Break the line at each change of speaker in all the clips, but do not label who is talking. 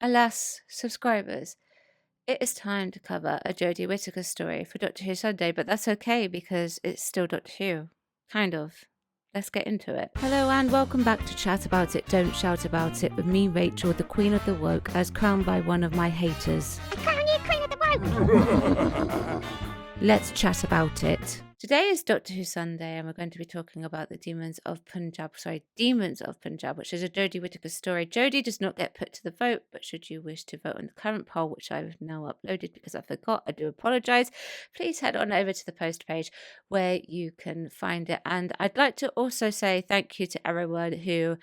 Alas, subscribers, it is time to cover a Jodie Whittaker story for Doctor Who Sunday, but that's okay because it's still Doctor Who. Kind of. Let's get into it. Hello and welcome back to Chat About It, Don't Shout About It with me, Rachel, the Queen of the Woke, as crowned by one of my haters.
I crown you Queen of the Woke!
Let's chat about it. Today is Doctor Who Sunday, and we're going to be talking about the Demons of Punjab, which is a Jodie Whittaker story. Jodie does not get put to the vote, but should you wish to vote on the current poll, which I've now uploaded because I forgot, I do apologise, please head on over to the post page where you can find it. And I'd like to also say thank you to everyone who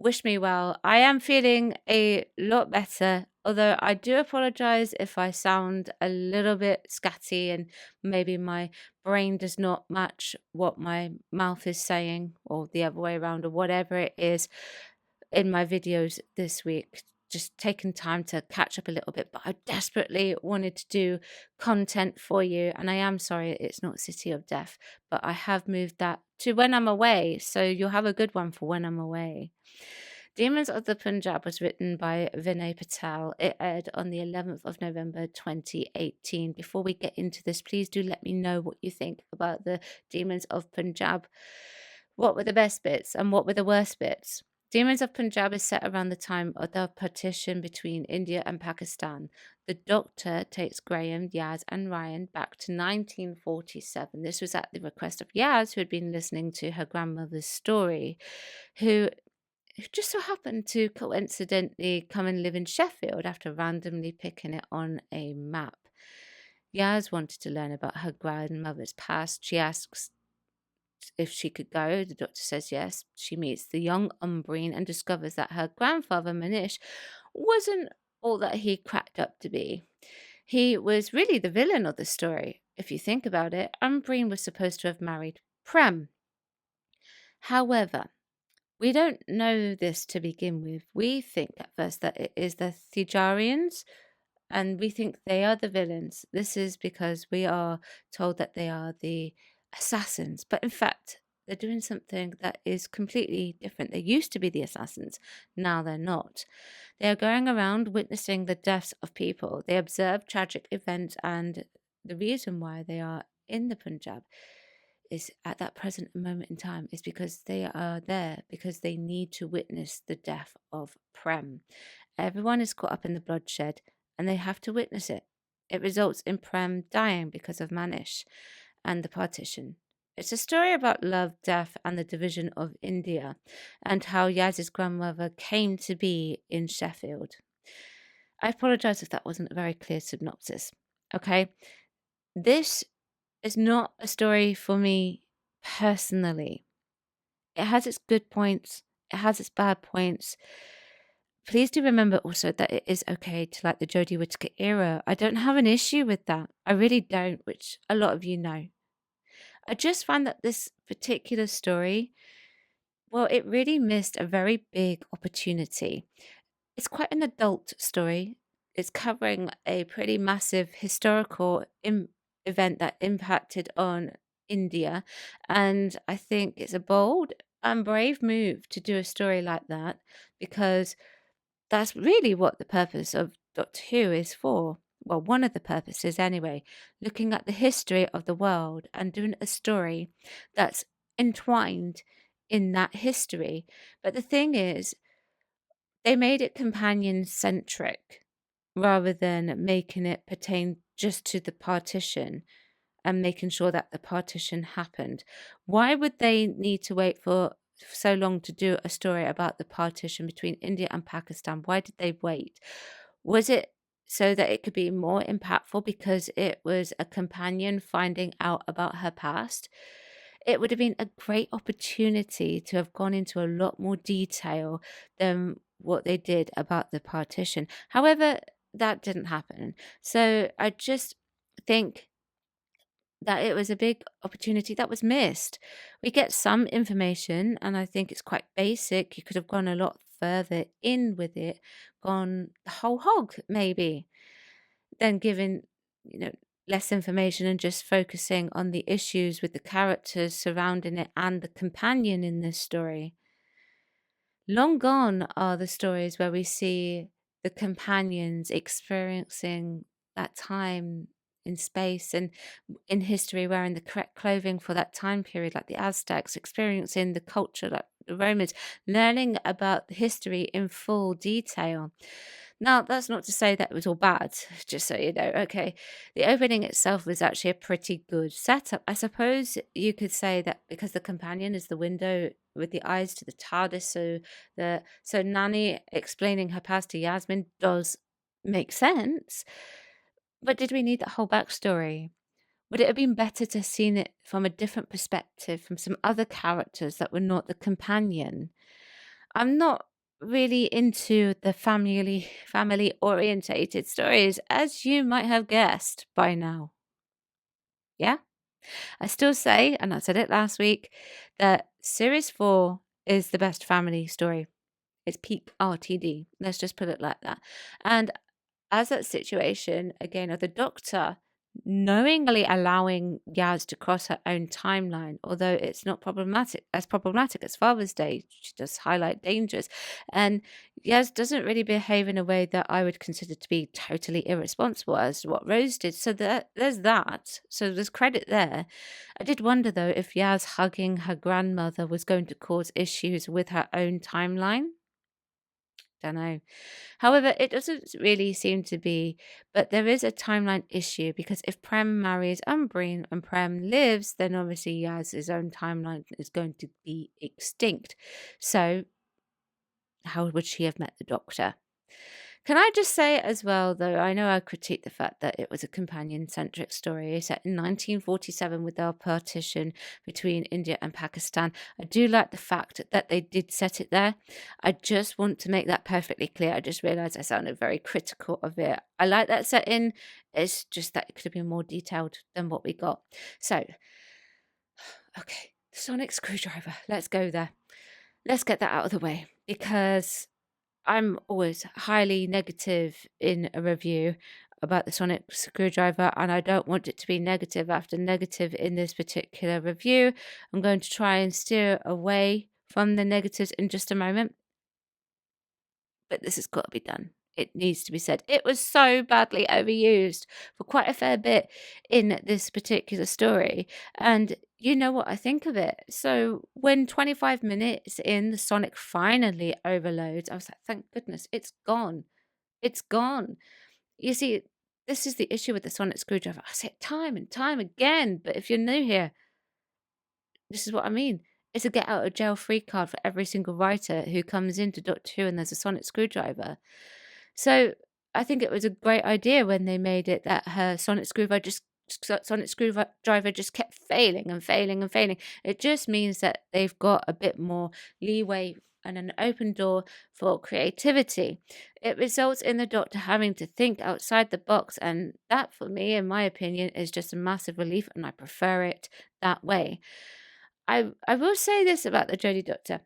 wished me well. I am feeling a lot better, although I do apologise if I sound a little bit scatty and maybe my brain does not match what my mouth is saying, or the other way around, or whatever it is in my videos this week. Just taking time to catch up a little bit, but I desperately wanted to do content for you, and I am sorry it's not City of Death, but I have moved that to when I'm away, so you'll have a good one for when I'm away. Demons of the Punjab was written by Vinay Patel. It aired on the 11th of November 2018. Before we get into this, please do let me know what you think about the Demons of Punjab. What were the best bits and what were the worst bits? Demons of Punjab is set around the time of the partition between India and Pakistan. The Doctor takes Graham, Yaz, and Ryan back to 1947. This was at the request of Yaz, who had been listening to her grandmother's story, who just so happened to coincidentally come and live in Sheffield after randomly picking it on a map. Yaz wanted to learn about her grandmother's past. She asks if she could go. The Doctor says yes. She meets the young Umbrian and discovers that her grandfather, Manish, wasn't all that he cracked up to be. He was really the villain of the story. If you think about it, Umbrian was supposed to have married Prem. However, we don't know this to begin with. We think at first that it is the Thijarians, and we think they are the villains. This is because we are told that they are the assassins, but in fact, they're doing something that is completely different. They used to be the assassins, now they're not. They are going around witnessing the deaths of people. They observe tragic events, and the reason why they are in the Punjab is at that present moment in time is because they are there because they need to witness the death of Prem. Everyone is caught up in the bloodshed and they have to witness it. It results in Prem dying because of Manish and the partition. It's a story about love, death, and the division of India, and how Yaz's grandmother came to be in Sheffield. I apologise if that wasn't a very clear synopsis. Okay, this is not a story for me personally. It has its good points, it has its bad points. Please do remember also that it is okay to like the Jodie Whittaker era. I don't have an issue with that. I really don't, which a lot of you know. I just found that this particular story, well, it really missed a very big opportunity. It's quite an adult story. It's covering a pretty massive historical event that impacted on India. And I think it's a bold and brave move to do a story like that, because that's really what the purpose of Doctor Who is for. Well, one of the purposes anyway, looking at the history of the world and doing a story that's entwined in that history. But the thing is, they made it companion centric rather than making it pertain just to the partition and making sure that the partition happened. Why would they need to wait for so long to do a story about the partition between India and Pakistan? Why did they wait? Was it so that it could be more impactful because it was a companion finding out about her past? It would have been a great opportunity to have gone into a lot more detail than what they did about the partition. However, that didn't happen. So I just think that it was a big opportunity that was missed. We get some information, and I think it's quite basic. You could have gone a lot further in with it, gone the whole hog, maybe, than giving, less information and just focusing on the issues with the characters surrounding it and the companion in this story. Long gone are the stories where we see the companions experiencing that time in space and in history, wearing the correct clothing for that time period, like the Aztecs, experiencing the culture like the Romans, learning about the history in full detail. Now, that's not to say that it was all bad, just so you know. Okay. The opening itself was actually a pretty good setup. I suppose you could say that because the companion is the window with the eyes to the TARDIS, so Nani explaining her past to Yasmin does make sense. But did we need that whole backstory? Would it have been better to have seen it from a different perspective, from some other characters that were not the companion? I'm not really into the family orientated stories, as you might have guessed by now. Yeah? I still say, and I said it last week, that series 4 is the best family story. It's peak RTD. Let's just put it like that. And as that situation again of the Doctor knowingly allowing Yaz to cross her own timeline, although it's not problematic as Father's Day, she does highlight dangers. And Yaz doesn't really behave in a way that I would consider to be totally irresponsible as to what Rose did. So there's that. So there's credit there. I did wonder though if Yaz hugging her grandmother was going to cause issues with her own timeline. Don't know. However, it doesn't really seem to be, but there is a timeline issue because if Prem marries Umbreen and Prem lives, then obviously Yaz's own timeline is going to be extinct. So, how would she have met the Doctor? Can I just say as well, though, I know I critiqued the fact that it was a companion centric story set in 1947 with our partition between India and Pakistan. I do like the fact that they did set it there. I just want to make that perfectly clear. I just realised I sounded very critical of it. I like that setting. It's just that it could have been more detailed than what we got. So, okay, sonic screwdriver. Let's go there. Let's get that out of the way because I'm always highly negative in a review about the sonic screwdriver, and I don't want it to be negative after negative in this particular review. I'm going to try and steer away from the negatives in just a moment, but this has got to be done. It needs to be said. It was so badly overused for quite a fair bit in this particular story. And you know what I think of it. So when 25 minutes in, the Sonic finally overloads, I was like, thank goodness, it's gone. It's gone. You see, this is the issue with the Sonic screwdriver. I say it time and time again, but if you're new here, this is what I mean. It's a get out of jail free card for every single writer who comes into Doctor Who and there's a sonic screwdriver. So I think it was a great idea when they made it that her sonic screwdriver just kept failing and failing and failing. It just means that they've got a bit more leeway and an open door for creativity. It results in the Doctor having to think outside the box, and that, for me, in my opinion, is just a massive relief, and I prefer it that way. I will say this about the Jodie Doctor.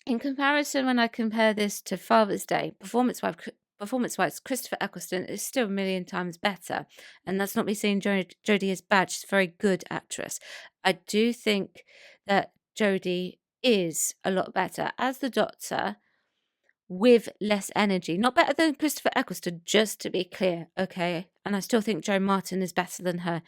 In comparison, when I compare this to Father's Day, performance-wise, Christopher Eccleston is still a million times better. And that's not me saying Jodie is bad. She's a very good actress. I do think that Jodie is a lot better as the Doctor with less energy. Not better than Christopher Eccleston, just to be clear, okay? And I still think Jo Martin is better than her.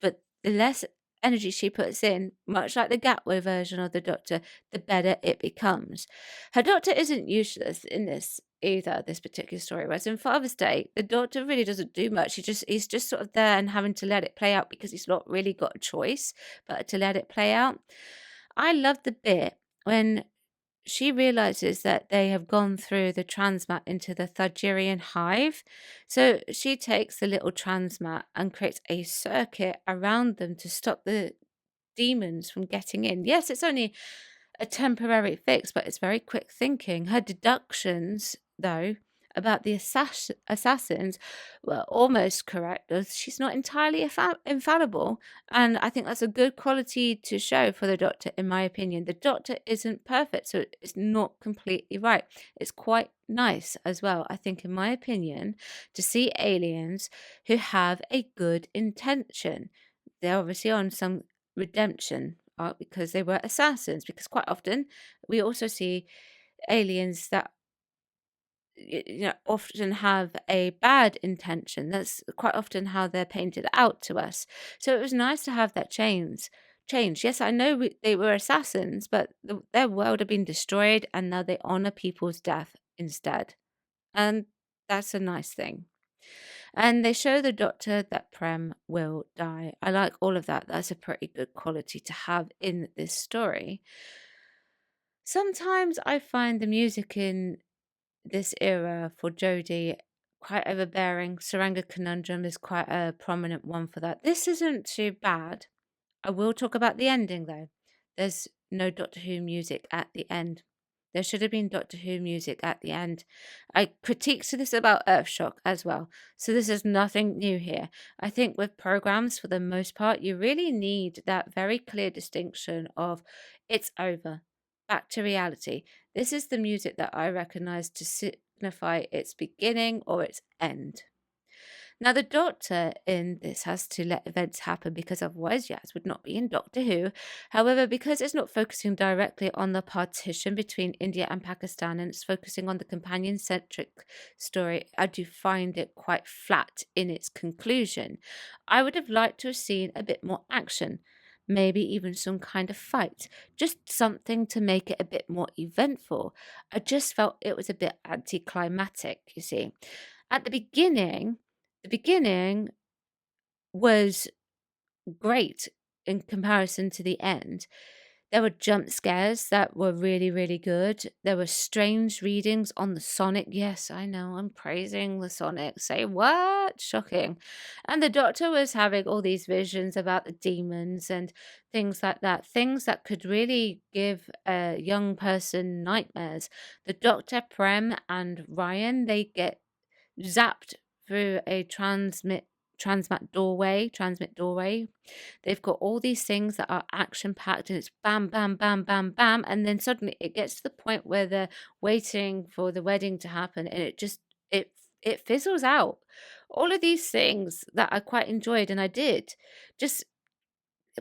But the less energy she puts in, much like the Gatway version of the Doctor, the better it becomes. Her Doctor isn't useless in this either, this particular story. Whereas in Father's Day, the Doctor really doesn't do much. He's just sort of there and having to let it play out because he's not really got a choice but to let it play out. I love the bit when she realizes that they have gone through the transmat into the Thagirian hive. So she takes the little transmat and creates a circuit around them to stop the demons from getting in. Yes, it's only a temporary fix, but it's very quick thinking. Her deductions, though, about the assassins were almost correct. As she's not entirely infallible, and I think that's a good quality to show for the Doctor, in my opinion. The Doctor isn't perfect, so it's not completely right. It's quite nice as well, I think, in my opinion, to see aliens who have a good intention. They're obviously on some redemption arc because they were assassins, because quite often we also see aliens that often have a bad intention. That's quite often how they're painted out to us. So it was nice to have that change. Yes, I know they were assassins, but their world had been destroyed, and now they honor people's death instead. And that's a nice thing. And they show the doctor that Prem will die. I like all of that. That's a pretty good quality to have in this story. Sometimes I find the music in this era for Jodie quite overbearing. Saranga Conundrum is quite a prominent one for that. This isn't too bad. I will talk about the ending though. There's no Doctor Who music at the end. There should have been Doctor Who music at the end. I critiqued this about Earthshock as well. So this is nothing new here. I think with programs, for the most part, you really need that very clear distinction of it's over, back to reality. This is the music that I recognize to signify its beginning or its end. Now, the Doctor in this has to let events happen because otherwise Yaz would not be in Doctor Who. However, because it's not focusing directly on the partition between India and Pakistan and it's focusing on the companion centric story, I do find it quite flat in its conclusion. I would have liked to have seen a bit more action. Maybe even some kind of fight, just something to make it a bit more eventful. I just felt it was a bit anticlimactic, you see. At the beginning was great in comparison to the end. There were jump scares that were really, really good. There were strange readings on the Sonic. Yes, I know, I'm praising the Sonic. Say what? Shocking. And the Doctor was having all these visions about the demons and things like that. Things that could really give a young person nightmares. The Doctor, Prem, and Ryan, they get zapped through a transmit doorway. They've got all these things that are action packed and it's bam, bam, bam, bam, bam. And then suddenly it gets to the point where they're waiting for the wedding to happen and it fizzles out. All of these things that I quite enjoyed and I did just,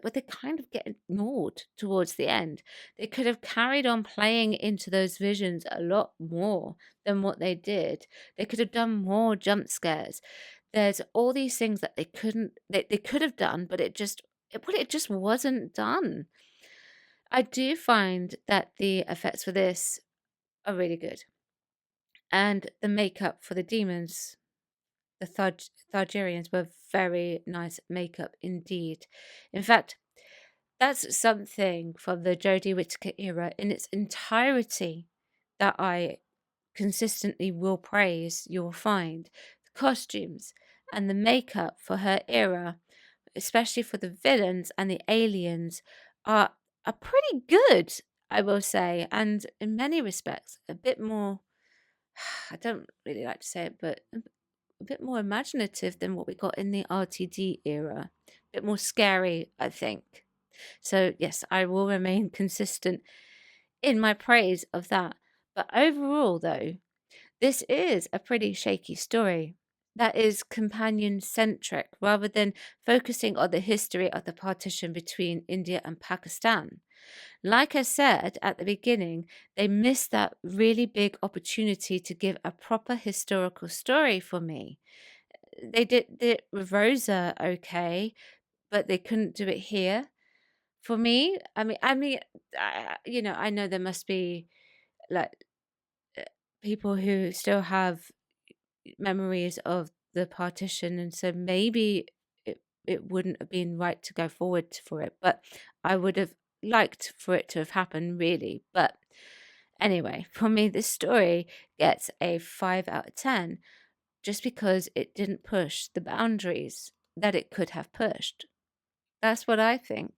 but they kind of get ignored towards the end. They could have carried on playing into those visions a lot more than what they did. They could have done more jump scares. There's all these things that they could have done, but it just wasn't done. I do find that the effects for this are really good. And the makeup for the demons, the Thargerians, were very nice makeup indeed. In fact, that's something from the Jodie Whittaker era in its entirety that I consistently will praise. You'll find the costumes and the makeup for her era, especially for the villains and the aliens, are pretty good, I will say, and in many respects a bit more, I don't really like to say it, but a bit more imaginative than what we got in the RTD era. A bit more scary, I think. So yes, I will remain consistent in my praise of that. But overall, though, this is a pretty shaky story that is companion-centric rather than focusing on the history of the partition between India and Pakistan. Like I said at the beginning, they missed that really big opportunity to give a proper historical story for me. They did it with Rosa, okay, but they couldn't do it here. For me, I know there must be like people who still have memories of the partition, and so maybe it wouldn't have been right to go forward for it, but I would have liked for it to have happened, really. But anyway, for me, this story gets a 5 out of 10 just because it didn't push the boundaries that it could have pushed. That's what I think.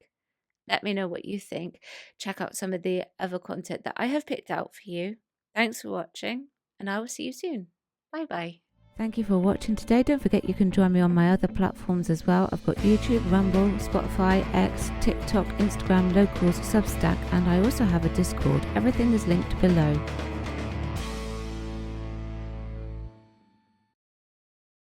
Let me know what you think. Check out some of the other content that I have picked out for you. Thanks for watching, and I will see you soon. Bye bye. Thank you for watching today. Don't forget you can join me on my other platforms as well. I've got YouTube, Rumble, Spotify, X, TikTok, Instagram, Locals, Substack, and I also have a Discord. Everything is linked below.